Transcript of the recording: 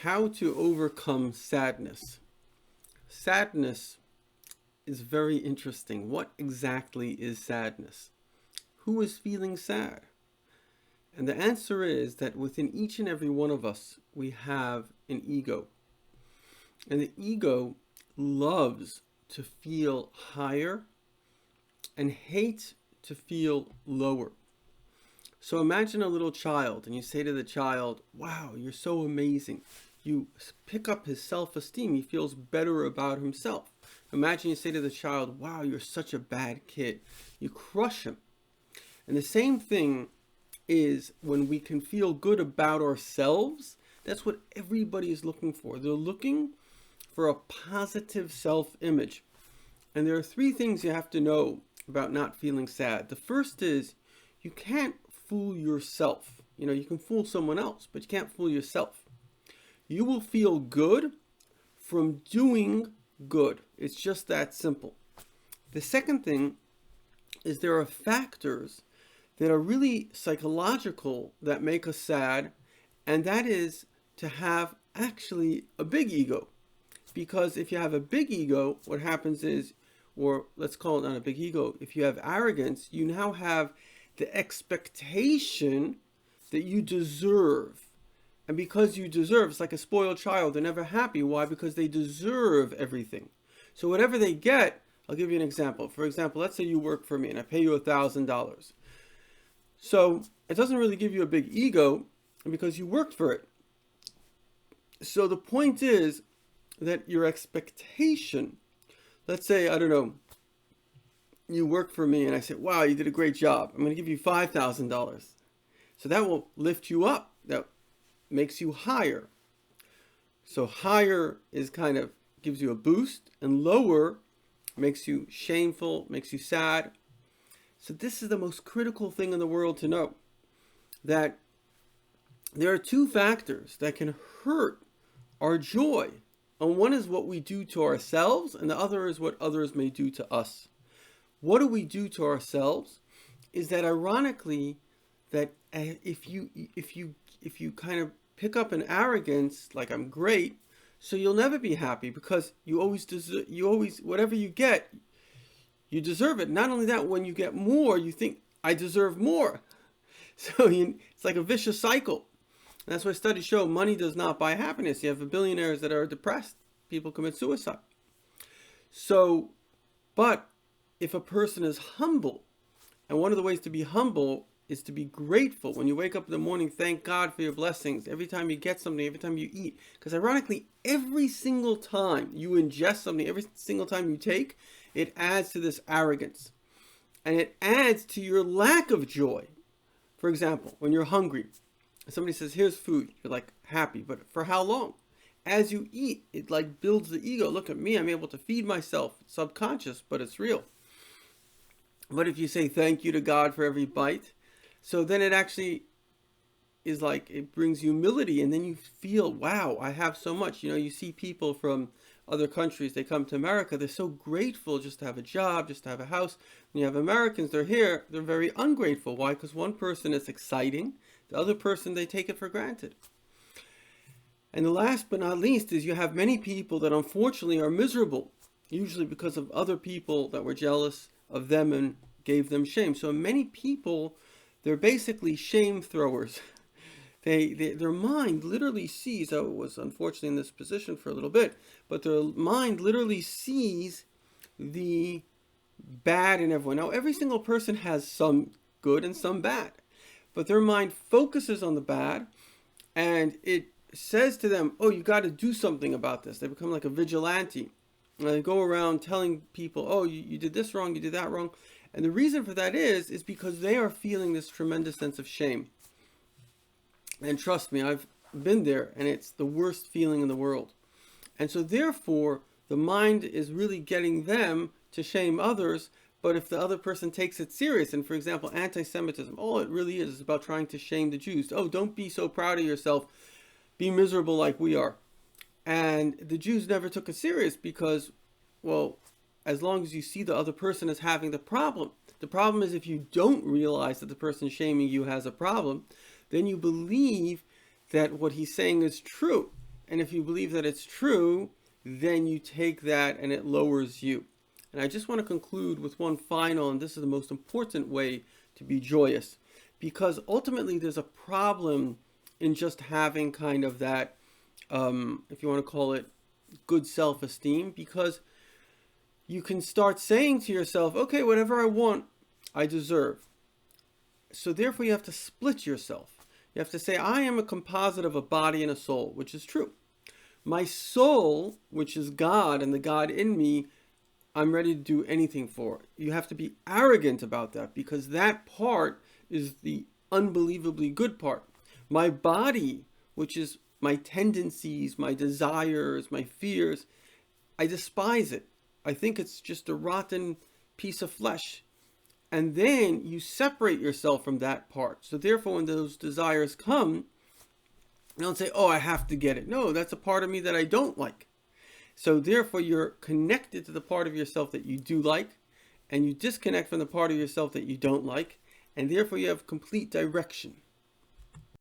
How to overcome sadness. Sadness is very interesting. What exactly is sadness? Who is feeling sad? And the answer is that within each and every one of us, we have an ego. And the ego loves to feel higher and hates to feel lower. So imagine a little child and you say to the child, wow, you're so amazing. You pick up his self-esteem. He feels better about himself. Imagine you say to the child, wow, you're such a bad kid. You crush him. And the same thing is when we can feel good about ourselves. That's what everybody is looking for. They're looking for a positive self-image. And there are three things you have to know about not feeling sad. The first is you can't fool yourself. You can fool someone else, but you can't fool yourself. You will feel good from doing good. It's just that simple. The second thing is there are factors that are really psychological that make us sad, and that is to have actually a big ego. Because if you have a big ego, what happens is, or let's call it not a big ego, if you have arrogance, you now have the expectation that you deserve. And because you deserve, it's like a spoiled child. They're never happy. Why? Because they deserve everything. So whatever they get, I'll give you an example. For example, let's say you work for me and I pay you $1,000. So it doesn't really give you a big ego because you worked for it. So the point is that your expectation, let's say, I don't know, you work for me and I say, wow, you did a great job. I'm going to give you $5,000. So that will lift you up. That makes you higher. So higher is kind of gives you a boost, and lower makes you shameful, makes you sad. So this is the most critical thing in the world to know, that there are two factors that can hurt our joy. And one is what we do to ourselves, and the other is what others may do to us. What do we do to ourselves is that ironically, that if you kind of pick up an arrogance, like I'm great, so you'll never be happy because you always whatever you get, you deserve it. Not only that, when you get more, you think I deserve more. So it's like a vicious cycle. And that's why studies show money does not buy happiness. You have billionaires that are depressed. People commit suicide. So, but if a person is humble, and one of the ways to be humble is to be grateful. When you wake up in the morning, thank God for your blessings. Every time you get something, every time you eat. Because ironically, every single time you ingest something, every single time you take, it adds to this arrogance. And it adds to your lack of joy. For example, when you're hungry, somebody says, here's food. You're like happy, but for how long? As you eat, it like builds the ego. Look at me, I'm able to feed myself. It's subconscious, but it's real. But if you say thank you to God for every bite, so then it actually is like, it brings humility, and then you feel, wow, I have so much. You see people from other countries, they come to America, they're so grateful just to have a job, just to have a house. When you have Americans, they're here, they're very ungrateful. Why? Because one person is exciting, the other person, they take it for granted. And the last but not least is you have many people that unfortunately are miserable, usually because of other people that were jealous of them and gave them shame. So many people, they're basically shame throwers. Their mind literally sees, I was unfortunately in this position for a little bit, but their mind literally sees the bad in everyone. Now, every single person has some good and some bad, but their mind focuses on the bad, and it says to them, oh, you got to do something about this. They become like a vigilante. And they go around telling people, oh, you did this wrong, you did that wrong. And the reason for that is because they are feeling this tremendous sense of shame. And trust me, I've been there, and it's the worst feeling in the world. And so therefore, the mind is really getting them to shame others. But if the other person takes it serious, and for example, anti-Semitism, all it really is about trying to shame the Jews. Oh, don't be so proud of yourself. Be miserable like we are. And the Jews never took it serious because, well, as long as you see the other person as having the problem is if you don't realize that the person shaming you has a problem, then you believe that what he's saying is true. And if you believe that it's true, then you take that and it lowers you. And I just want to conclude with one final, and this is the most important way to be joyous, because ultimately there's a problem in just having kind of that, if you want to call it good self-esteem, because you can start saying to yourself, okay, whatever I want, I deserve. So therefore you have to split yourself. You have to say, I am a composite of a body and a soul, which is true. My soul, which is God and the God in me, I'm ready to do anything for. You have to be arrogant about that, because that part is the unbelievably good part. My body, which is my tendencies, my desires, my fears, I despise it. I think it's just a rotten piece of flesh. And then you separate yourself from that part. So therefore, when those desires come, you don't say, oh, I have to get it. No, that's a part of me that I don't like. So therefore, you're connected to the part of yourself that you do like, and you disconnect from the part of yourself that you don't like, and therefore you have complete direction.